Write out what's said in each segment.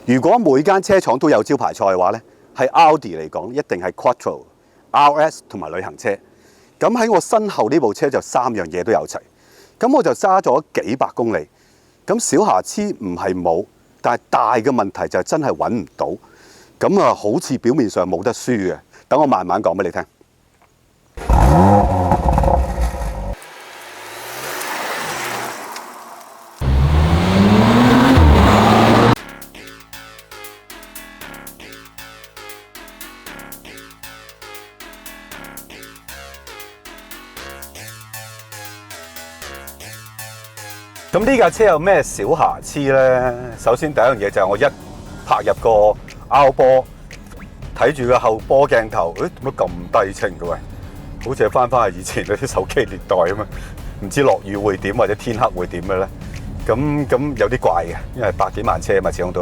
如果每間車廠都有招牌菜嘅話咧，喺 Audi 嚟講一定係 Quattro、RS 同埋旅行車。咁喺我身後呢部車就3樣嘢都有齊。咁我就揸咗幾百公里。咁小瑕疵唔係冇，但係大嘅問題就真係揾唔到。咁啊，好似表面上冇得輸嘅。等我慢慢講俾你聽。咁呢架車有咩小瑕疵咧？首先第一樣嘢就係我一拍入個 R 波，睇住個後波鏡頭，點解咁低清嘅喂？好似係翻去以前嗰啲手機年代咁啊！唔知落雨會點或者天黑會點嘅咧？咁有啲怪嘅，因為百幾萬車嘛，始終都。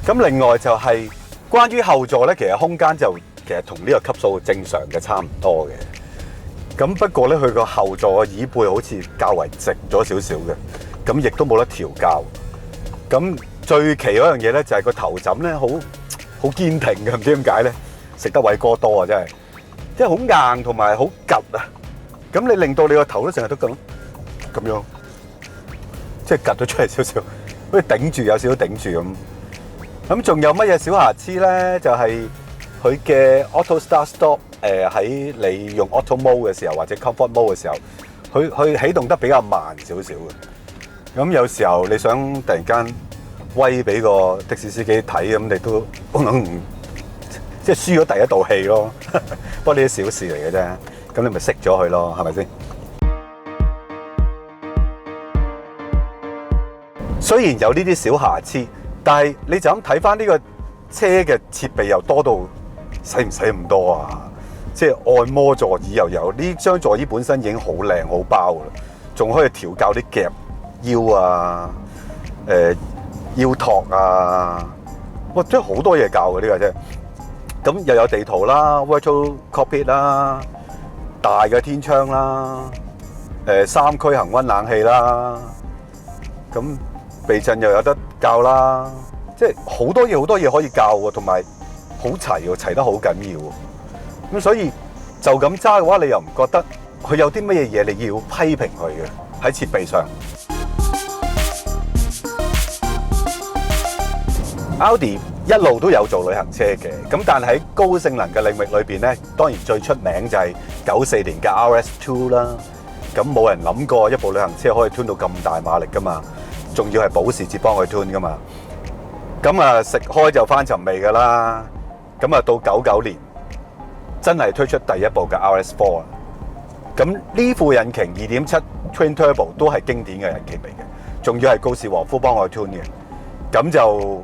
咁另外就係關於後座咧，其實空間就其實同呢個級數正常嘅差唔多嘅。咁不過咧，佢個後座嘅椅背好似較為直咗少少嘅，咁亦都冇得調校。咁最奇嗰樣嘢咧，就係個頭枕咧，好堅挺嘅，唔知點解咧，食得偉哥多啊，真係，即係好硬同埋好趌啊。咁你令到你個頭都成日都咁樣，即係趌咗出嚟少少，好似頂住有少少頂住咁。咁仲有乜嘢小瑕疵咧？就係佢嘅 Auto Start Stop。喺你用 Auto Mode 嘅時候或者 Comfort Mode 嘅時候，佢起動得比較慢少少嘅。咁有時候你想突然間威俾個的士司機睇，咁你都可能即係輸咗第一道氣咯。不過呢啲小事嚟嘅啫，咁你咪熄咗佢咯，係咪先？雖然有呢啲小瑕疵，但係你就咁睇翻呢個車嘅設備又多到使唔使咁多啊？即係按摩座椅又有，呢張座椅本身已經好靚好包噶啦，仲可以調校啲夾腰啊、腰托啊，哇！真係好多嘢教嘅呢個啫。咁又有地圖啦、Virtual Cockpit 啦、大嘅天窗啦、3區恆溫冷氣啦，咁避震又有得校啦，即係好多嘢可以校喎，同埋好齊喎，齊得好緊要喎。咁所以就咁揸嘅話，你又唔覺得佢有啲乜嘢嘢你要批評佢嘅喺設備上？Audi 一路都有做旅行車嘅，咁但係喺高性能嘅領域裏邊咧，當然最出名就係94年嘅 RS2 啦。咁冇人諗過一部旅行車可以 tune 到咁大馬力噶嘛，仲要係保時捷幫佢 tune 噶嘛。咁啊食開就翻尋味噶啦。咁啊到99年。真係推出第一部嘅 RS4 啊！咁呢副引擎2.7 Twin Turbo 都係經典嘅引擎嚟嘅，仲要係高士和夫幫我 tune 嘅，咁就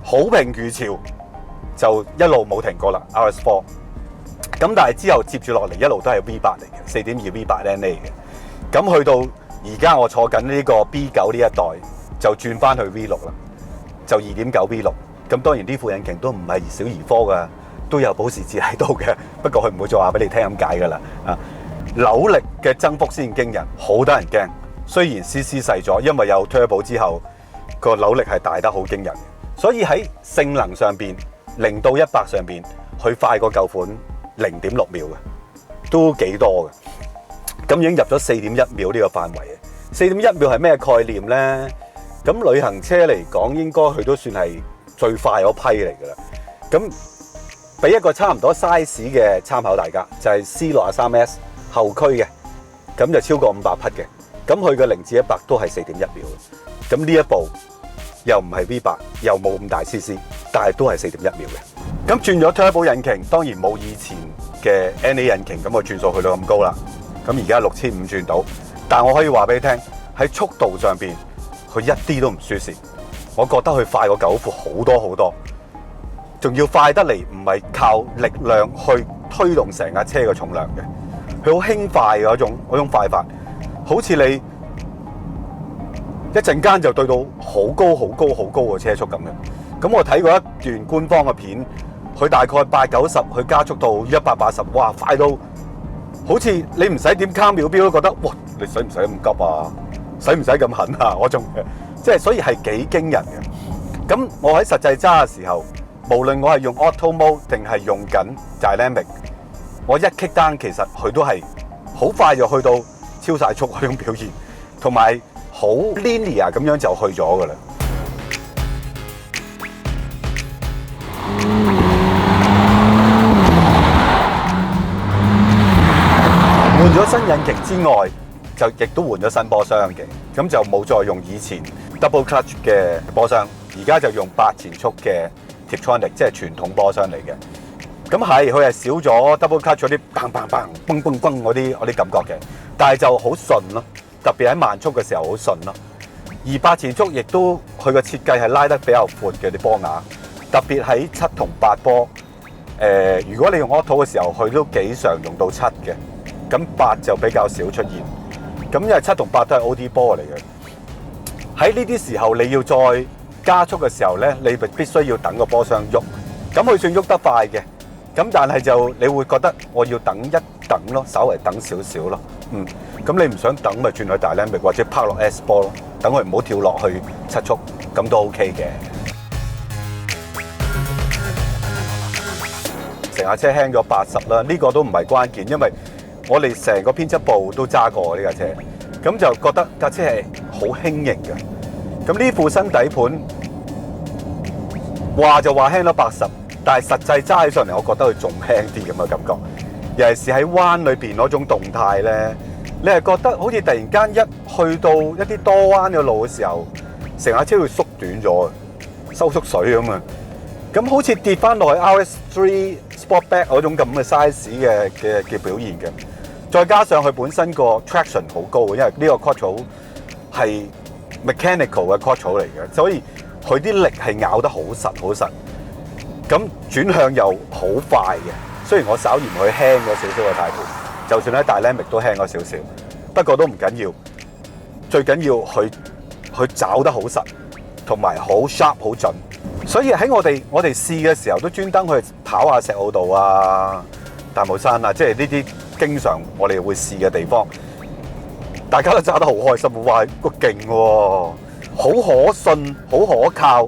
好評如潮，就一路冇停過啦 RS4。咁但係之後接住落嚟一路都係 V8 嚟嘅，4.2 V8 NA 嘅。咁去到而家我坐緊呢個 B9 呢一代，就轉翻去 V6 啦，就2.9 V6。咁當然呢副引擎都唔係小兒科㗎。都有保時捷喺度嘅，不過佢唔會再話俾你聽咁解噶啦。扭力嘅增幅先驚人，好得人驚。雖然 CC 細咗，因為有 Turbo 之後個扭力係大得好驚人，所以喺性能上邊0到100上邊，佢快過舊款0.6秒嘅，都幾多嘅。咁已經入咗4.1秒呢個範圍嘅。4.1秒係咩概念咧？咁旅行車嚟講，應該佢都算係最快嗰批嚟噶啦。咁俾一個差唔多 size 嘅參考大家，就係 C63S 後驅嘅，咁就超過500匹嘅，咁佢嘅0至100都係4.1秒嘅，咁呢一部又唔係 V8，又冇咁大 CC， 但係都係4.1秒嘅。咁轉咗 Turbo 引擎，當然冇以前嘅 NA 引擎咁個轉數去到咁高啦。咁而家6500轉到，但我可以話俾你聽，喺速度上邊，佢一啲都唔輸蝕，我覺得佢快過9款好多好多。仲要快得嚟，唔係靠力量去推動成架車嘅重量嘅，佢好輕快嘅嗰種快法，好似你一陣間就對到好高嘅車速咁嘅。咁我睇過一段官方嘅片，佢大概80-90，佢加速到180，哇，快到好似你唔使點卡秒錶都覺得，哇，你使唔使咁急啊？使唔使咁狠啊？嗰種嘅，即係所以係幾驚人嘅。咁我喺實際揸嘅時候，無論我係用 Auto Mode 定係用緊 Dynamic， 我一 kick down 其實佢都係好快就去到超晒速嗰種表現，同埋好 linear 咁樣就去咗㗎啦。換咗新引擎之外，就亦都換咗新波箱嘅，咁就冇再用以前 Double Clutch 嘅波箱，而家就用8前速嘅 Tiptronic， 即係傳統波箱嚟嘅。咁係佢係少咗 Double Clutch 嗰啲砰砰砰、嘣嘣嘣嗰啲感覺嘅，但係就好順咯，特別喺慢速嘅時候好順咯。而8前速亦都佢個設計係拉得比較闊嘅啲波牙，特別喺7同8波。如果你用 Auto 嘅時候，佢都幾常用到7嘅。咁8就比較少出現，咁因為7同8都係 OD 波嚟嘅。喺呢啲時候你要再加速嘅時候咧，你必須要等個波箱喐。咁佢算喐得快嘅，咁但係就你會覺得我要等一等咯，稍微等少少咯。咁你唔想等咪轉去 Dynamic 或者拍落 S 波咯，等佢唔好跳落去7速，咁都 OK 嘅。成架車輕咗80啦，呢個都唔係關鍵，因為我哋成個編輯部都揸過呢架車，咁就覺得架車係好輕盈嘅。咁呢副新底盤話就話輕咗80，但係實際揸起上嚟，我覺得佢仲輕啲咁嘅感覺。尤其是喺灣裏邊嗰種動態咧，你係覺得好似突然間一去到一啲多彎嘅路嘅時候，成架車會縮短咗，收縮水咁啊！咁好似跌翻落去 RS3 Sportback 嗰種咁嘅 size 嘅表現嘅。再加上佢本身個 traction 好高嘅，因為呢個 quattro 係 mechanical 嘅 quattro 嚟嘅，所以佢啲力係咬得好實好實。咁轉向又好快嘅，雖然我稍嫌佢輕咗少少嘅軚盤，就算喺Dynamic都輕咗少少，不過都唔緊要。最緊要佢抓得好實，同埋好 sharp 好準。所以喺我哋試嘅時候都專登去跑下石澳道啊、大帽山啊，即係呢啲經常我哋會試嘅地方，大家都揸得好開心，哇！個勁喎，好可信、好可靠，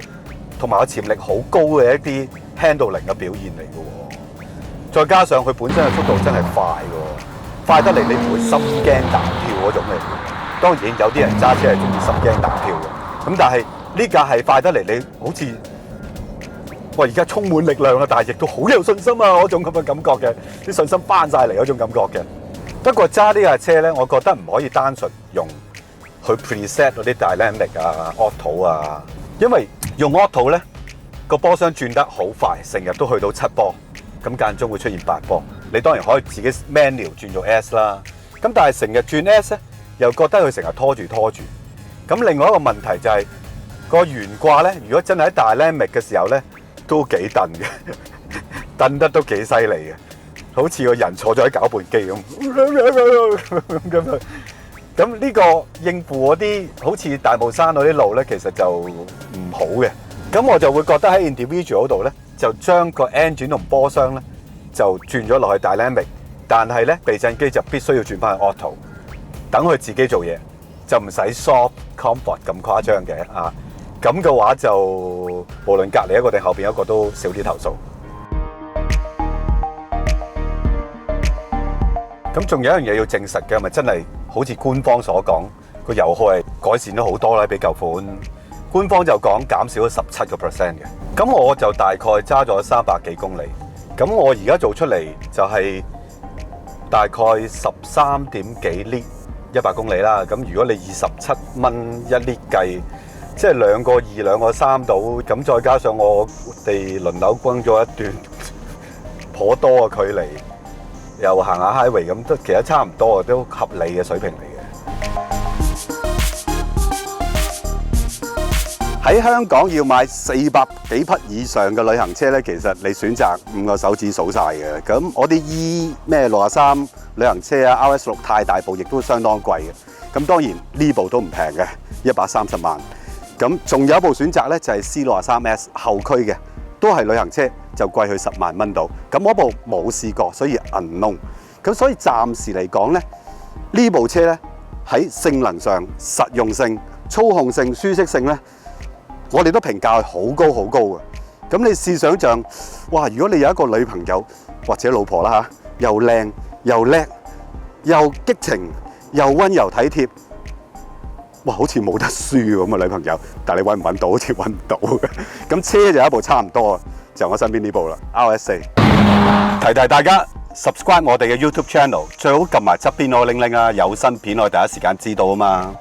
同埋個潛力好高嘅一啲 handling 嘅表現嚟嘅喎。再加上佢本身嘅速度真係快喎，快得嚟你唔會心驚膽跳嗰種嚟嘅。當然有啲人揸車係中意心驚膽跳嘅，咁但係呢架係快得嚟，你好似我而家充滿力量啦，但係亦都好有信心啊！嗰種咁嘅感覺嘅，啲信心翻晒嚟嗰種感覺嘅。不過揸呢架車咧，我覺得唔可以單純用去 preset 嗰啲 Dynamic 啊、Auto 啊，因為用 Auto 咧個波箱轉得好快，成日都去到7波，咁間中會出現8波。你當然可以自己 manual 轉做 S 啦，咁但係成日轉 S 咧，又覺得佢成日拖住。咁另外一個問題就係個懸掛咧，如果真係喺 Dynamic 嘅時候咧，都幾蹬嘅，蹬得都幾犀利嘅，好似個人坐咗喺攪拌機咁。咁呢個應付嗰啲好似大帽山嗰啲路咧，其實就唔好嘅。咁我就會覺得喺 individual 嗰度咧，就將個 engine 同波箱咧就轉咗落去 Dynamic， 但係咧避震機就必須要轉翻去 Auto， 等佢自己做嘢，就唔使 soft comfort 咁誇張嘅啊。咁嘅話就無論隔離一個定後邊一個都少啲投訴。咁仲有一樣嘢要證實嘅，咪真係好似官方所講，個油耗係改善咗好多啦，比舊款。官方就講減少咗17%嘅。咁我就大概揸咗300幾公里。咁我而家做出嚟就係大概13點幾 lit 100公里啦。咁如果你27蚊1 lit 計，即係2個2、2個3度，咁再加上我哋輪流轟咗一段頗多嘅距離，又行下 highway 咁，都其實差唔多，都合理嘅水平嚟嘅。喺香港要買400幾匹以上嘅旅行車咧，其實你選擇5個手指數晒嘅。咁我啲 E 咩63旅行車啊 ，RS6 太大部，亦都相當貴嘅。咁當然呢部都唔平嘅，130萬。咁仲有一部選擇咧，就係 C63S 後驅嘅，都係旅行車，就貴去10萬蚊度。咁嗰部冇試過，所以 unknown。咁所以暫時嚟講咧，呢部車咧喺性能上、實用性、操控性、舒適性咧，我哋都評價係好高好高嘅。咁你試想像，哇！如果你有一個女朋友或者老婆啦嚇，又靚又叻又激情又溫柔體貼，哇！好似冇得輸咁嘅女朋友，但係你揾唔揾到？好似揾唔到嘅。咁車就一部差唔多，就我身邊呢部啦 ，RS4。提大家 subscribe 我哋嘅 YouTube channel，最好撳埋側邊個鈴鈴啊，有新片我第一時間知道啊嘛。